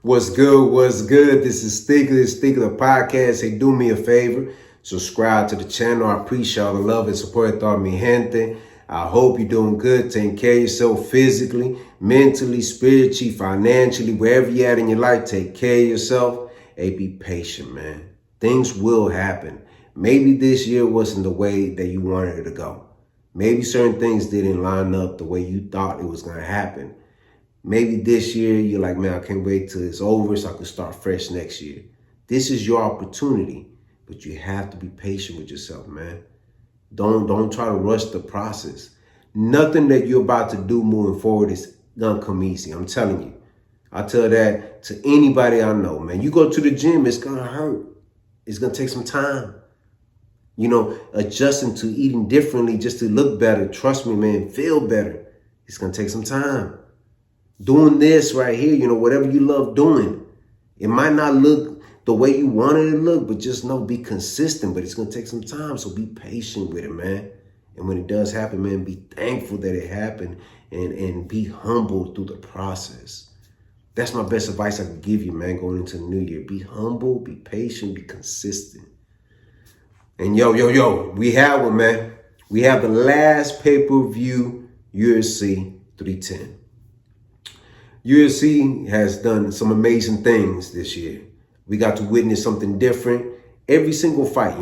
What's good? What's good? This is Stickler Podcast. Hey, do me a favor. Subscribe to the channel. I appreciate all the love and support of mi gente. I hope you're doing good. Taking care of yourself physically, mentally, spiritually, financially, wherever you're at in your life. Take care of yourself. Hey, be patient, man. Things will happen. Maybe this year wasn't the way that you wanted it to go. Maybe certain things didn't line up the way you thought it was going to happen. Maybe this year you're like, man, I can't wait till it's over so I can start fresh next year. This is your opportunity, but you have to be patient with yourself, man. Don't try to rush the process. Nothing that you're about to do moving forward is gonna come easy. I'm telling you. I tell that to anybody I know, man. You go to the gym, it's gonna hurt. It's gonna take some time. Adjusting to eating differently just to look better. Trust me, man, feel better. It's gonna take some time. Doing this right here, whatever you love doing, it might not look the way you want it to look, but just know, be consistent. But it's going to take some time, so be patient with it, man. And when it does happen, man, be thankful that it happened and be humble through the process. That's my best advice I can give you, man, going into the new year. Be humble, be patient, be consistent. And yo, we have one, man. We have the last pay-per-view UFC 310. UFC has done some amazing things this year. We got to witness something different. Every single fight,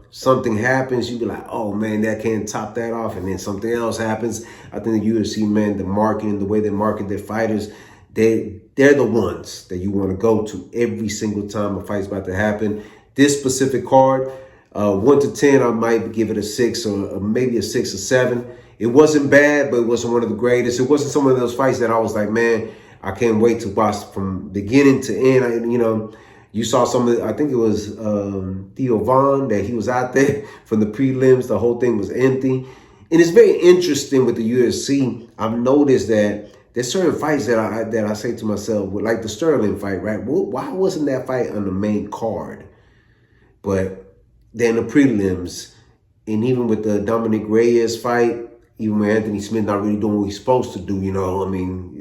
something happens, you be like, oh man, that can't top that off. And then something else happens. I think the UFC, man, the marketing, the way they market their fighters, they're the ones that you want to go to every single time a fight's about to happen. This specific card, 1 to 10, I might give it a 6 or maybe a 6 or 7. It wasn't bad, but it wasn't one of the greatest. It wasn't some of those fights that I was like, man, I can't wait to watch from beginning to end. You saw some of I think it was Theo Vaughn that he was out there from the prelims. The whole thing was empty. And it's very interesting with the UFC. I've noticed that there's certain fights that I say to myself, like the Sterling fight, right? Well, why wasn't that fight on the main card? But then the prelims, and even with the Dominic Reyes fight, even with Anthony Smith not really doing what he's supposed to do,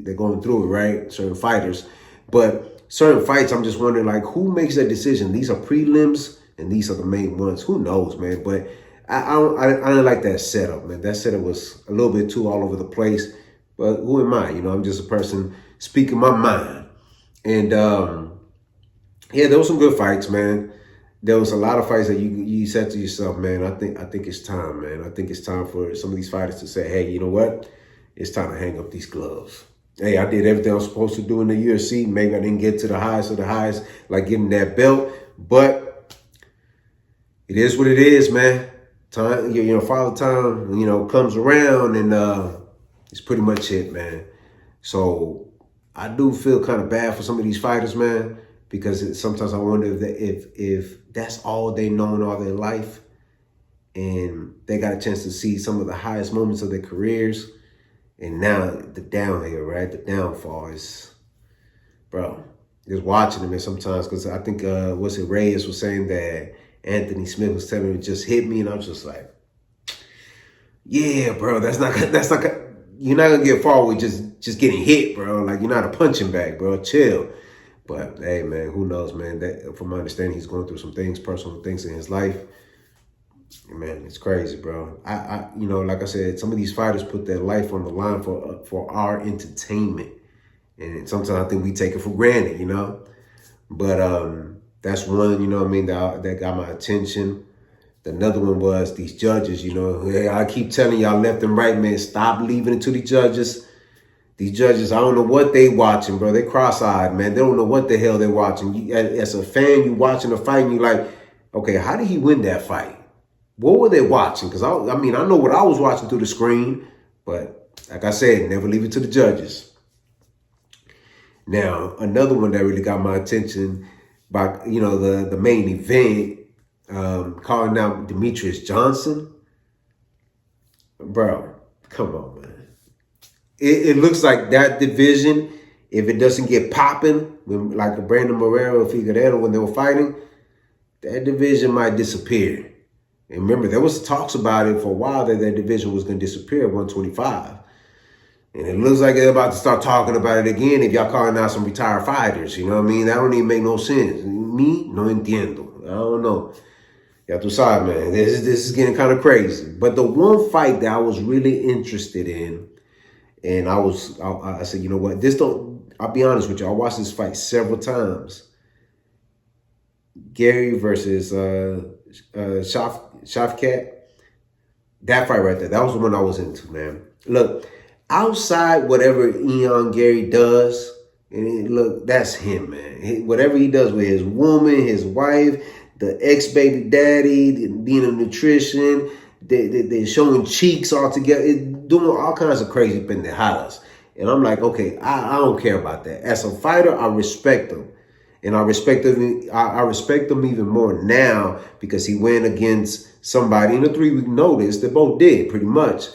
they're going through it, right? Certain fighters. But certain fights, I'm just wondering, like, who makes that decision? These are prelims, and these are the main ones. Who knows, man? But I don't like that setup, man. That setup was a little bit too all over the place. But who am I? I'm just a person speaking my mind. And, there were some good fights, man. There was a lot of fights that you said to yourself, man, I think it's time, man. I think it's time for some of these fighters to say, hey, you know what? It's time to hang up these gloves. Hey, I did everything I was supposed to do in the UFC. Maybe I didn't get to the highest of the highest, like getting that belt, but it is what it is, man. Time, Father Time, comes around, and it's pretty much it, man. So I do feel kind of bad for some of these fighters, man, because sometimes I wonder if that's all they know in all their life, and they got a chance to see some of the highest moments of their careers, and now the downhill, right? The downfall is, bro, just watching them, and sometimes, because I think, Reyes was saying that Anthony Smith was telling him, just hit me, and I'm just like, yeah, bro, you're not gonna get far with just getting hit, bro. Like, you're not a punching bag, bro. Chill. But hey, man, who knows, man? That, from my understanding, he's going through some things, personal things in his life. Man, it's crazy, bro. Like I said, some of these fighters put their life on the line for our entertainment, and sometimes I think we take it for granted, But that's one, that got my attention. Another one was these judges, Hey, I keep telling y'all left and right, man, stop leaving it to the judges. These judges, I don't know what they watching, bro. They cross-eyed, man. They don't know what the hell they're watching. As a fan, you watching a fight, and you're like, okay, how did he win that fight? What were they watching? Because, I know what I was watching through the screen, but like I said, never leave it to the judges. Now, another one that really got my attention by, the main event, calling out Demetrius Johnson. Bro, come on, man. It looks like that division, if it doesn't get popping, like Brandon Moreno or Figueiredo when they were fighting, that division might disappear. And remember, there was talks about it for a while that division was going to disappear at 125. And it looks like they're about to start talking about it again if y'all calling out some retired fighters. You know what I mean? That don't even make no sense. Me, no entiendo. I don't know. Ya tú sabes, man. This is getting kind of crazy. But the one fight that I was really interested in, and I said, you know what? I'll be honest with you. I watched this fight several times. Gary versus Shafkat. That fight right there. That was the one I was into, man. Look, outside whatever Ian Gary does, and look, that's him, man. Whatever he does with his woman, his wife, the ex-baby daddy, being a nutrition, they're showing cheeks all together, doing all kinds of crazy pendejadas. And I'm like, okay, I don't care about that. As a fighter, I respect him. And I respect him even more now because he went against somebody in a 3-week notice. They both did, pretty much.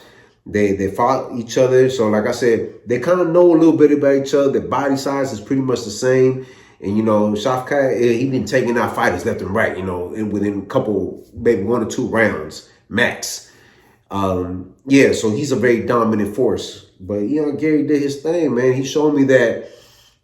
They fought each other. So like I said, they kind of know a little bit about each other. Their body size is pretty much the same. And, you know, Shafkat, he been taking out fighters left and right, you know, and within a couple, maybe 1 or 2 rounds, max. Yeah, so he's a very dominant force. But, you know, Gary did his thing, man. He showed me that,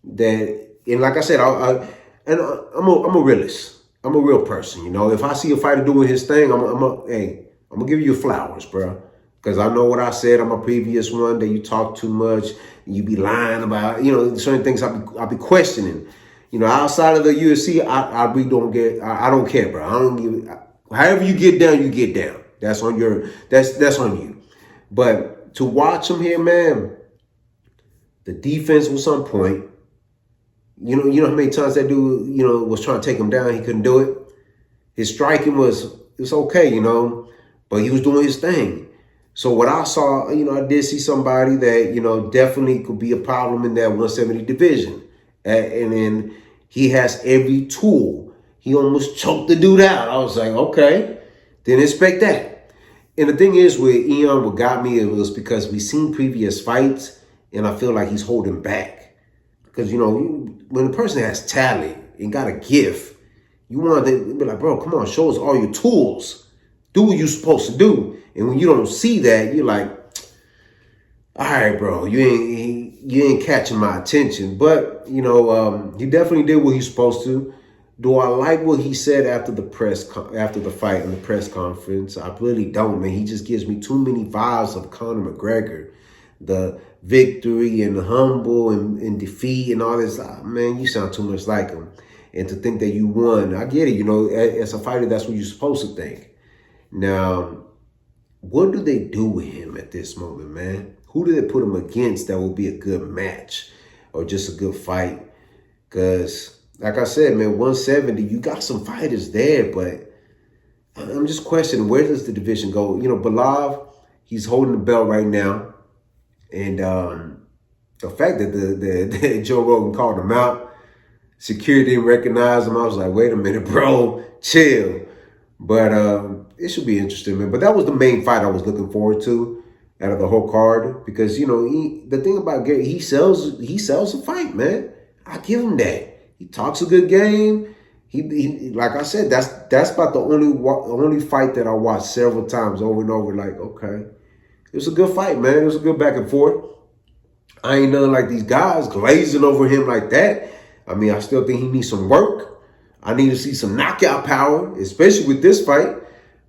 and like I said, I'm a realist. I'm a real person, you know. If I see a fighter doing his thing, I'm gonna give you your flowers, bro. Because I know what I said on my previous one, that you talk too much, you be lying about, you know, certain things I'll be questioning. You know, outside of the UFC, I really don't get, I don't care, bro. I don't give, however you get down, you get down. That's on that's on you. But to watch him here, man, the defense was on point. You know how many times that dude, you know, was trying to take him down, he couldn't do it. His striking was okay, you know, but he was doing his thing. So what I saw, you know, I did see somebody that, you know, definitely could be a problem in that 170 division. And then he has every tool. He almost choked the dude out. I was like, okay, didn't expect that. And the thing is with Ian, what got me, it was because we seen previous fights, and I feel like he's holding back. Because, you know, when a person has talent and got a gift, you want to be like, bro, come on, show us all your tools. Do what you're supposed to do. And when you don't see that, you're like, all right, bro, you ain't catching my attention. But, you know, he definitely did what he's supposed to. Do I like what he said after the fight in the press conference? I really don't, man. He just gives me too many vibes of Conor McGregor. The victory and the humble and defeat and all this. Man, you sound too much like him. And to think that you won, I get it. You know, as a fighter, that's what you're supposed to think. Now, what do they do with him at this moment, man? Who do they put him against that will be a good match or just a good fight? Because, like I said, man, 170, you got some fighters there, but I'm just questioning, where does the division go? You know, Belav, he's holding the belt right now. And the fact that the Joe Rogan called him out, security didn't recognize him, I was like, wait a minute, bro, chill. But it should be interesting, man. But that was the main fight I was looking forward to out of the whole card. Because, you know, the thing about Gary, he sells a fight, man. I give him that. He talks a good game. He like I said, that's about the only fight that I watched several times over and over. Like, okay, it was a good fight, man. It was a good back and forth. I ain't nothing like these guys glazing over him like that. I mean, I still think he needs some work. I need to see some knockout power, especially with this fight.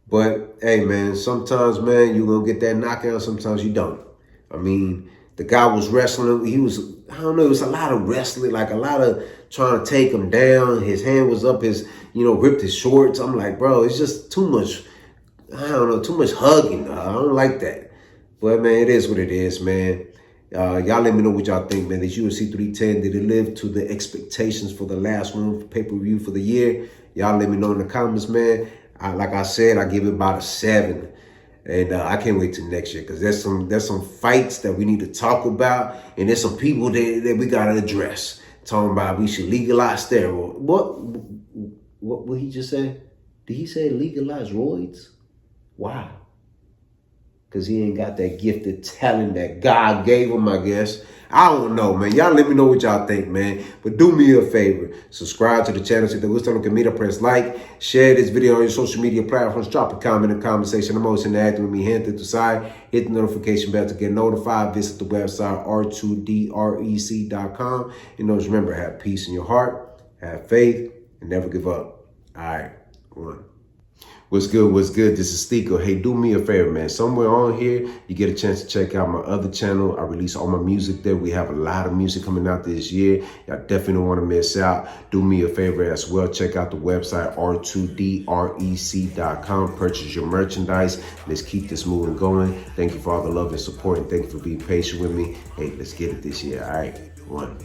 But, hey, man, sometimes, man, you're going to get that knockout. Sometimes you don't. I mean, the guy was wrestling. He was, I don't know, it was a lot of wrestling, like a lot of trying to take him down. His hand was up, ripped his shorts. I'm like, bro, it's just too much, I don't know, too much hugging. I don't like that. But, man, it is what it is, man. Y'all let me know what y'all think, man. This UFC 310, did it live to the expectations for the last one for pay-per-view for the year? Y'all let me know in the comments, man. Like I said, I give it about a 7. And I can't wait till next year because there's some fights that we need to talk about. And there's some people that we got to address. Talking about we should legalize steroids. What he just said? Did he say legalize roids? Wow. Because he ain't got that gifted talent that God gave him, I guess. I don't know, man. Y'all let me know what y'all think, man. But do me a favor. Subscribe to the channel. Si te gusta lo que mira, press like. Share this video on your social media platforms. Drop a comment in the comment section. I'm always interacting with me, gente. To side. Hit the notification bell to get notified. Visit the website r2drec.com. You know, just remember, have peace in your heart. Have faith. And never give up. All right. One. What's good? What's good? This is Stico. Hey, do me a favor, man. Somewhere on here, you get a chance to check out my other channel. I release all my music there. We have a lot of music coming out this year. Y'all definitely don't want to miss out. Do me a favor as well. Check out the website, r2drec.com. Purchase your merchandise. Let's keep this moving going. Thank you for all the love and support, and thank you for being patient with me. Hey, let's get it this year. All right. One.